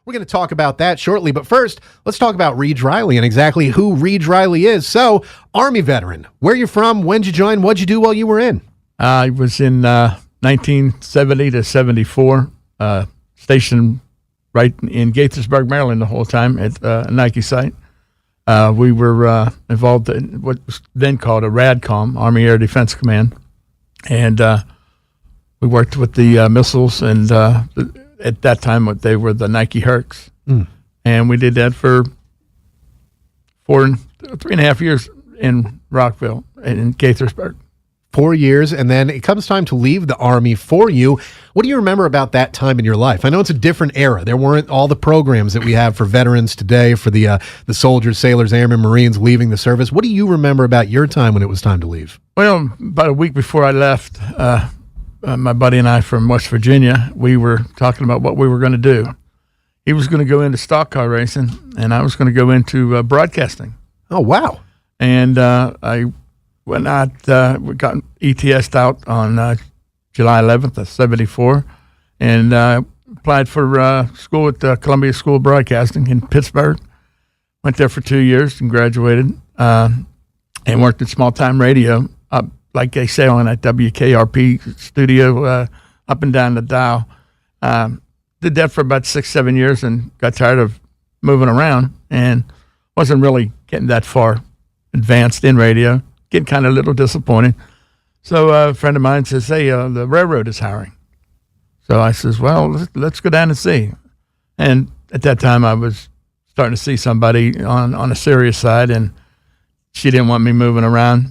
We're going to talk about that shortly, but first, let's talk about Rege Riley and exactly who Rege Riley is. So, Army veteran, where you from, when'd you join, what'd you do while you were in? I was in 1970 to 74, stationed right in Gaithersburg, Maryland the whole time at a Nike site. We were involved in what was then called a RADCOM, Army Air Defense Command, and we worked with the missiles, and at that time they were the Nike Hercs, and we did that for 3.5 years in Rockville and in Gaithersburg. 4 years, and then it comes time to leave the Army for you. What do you remember about that time in your life? I know it's a different era. There weren't all the programs that we have for veterans today, for the soldiers, sailors, airmen, Marines leaving the service. What do you remember about your time when it was time to leave? Well, about a week before I left, my buddy and I from West Virginia, we were talking about what we were going to do. He was going to go into stock car racing, and I was going to go into broadcasting. Oh, wow. And I went out, we got ETS'd out on July 11th of 74, and applied for school at Columbia School of Broadcasting in Pittsburgh. Went there for 2 years and graduated, and worked at small-time radio, like they say on that WKRP studio, up and down the dial. Did that for about 6-7 years and got tired of moving around and wasn't really getting that far advanced in radio. Getting kind of a little disappointed. So a friend of mine says, hey, the railroad is hiring. So I says, well, let's go down and see. And at that time, I was starting to see somebody on a serious side, and she didn't want me moving around.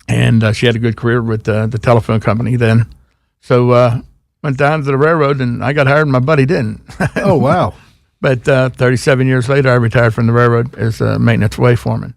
And she had a good career with the telephone company then. So went down to the railroad, and I got hired, and my buddy didn't. Oh, wow. But 37 years later, I retired from the railroad as a maintenance way foreman.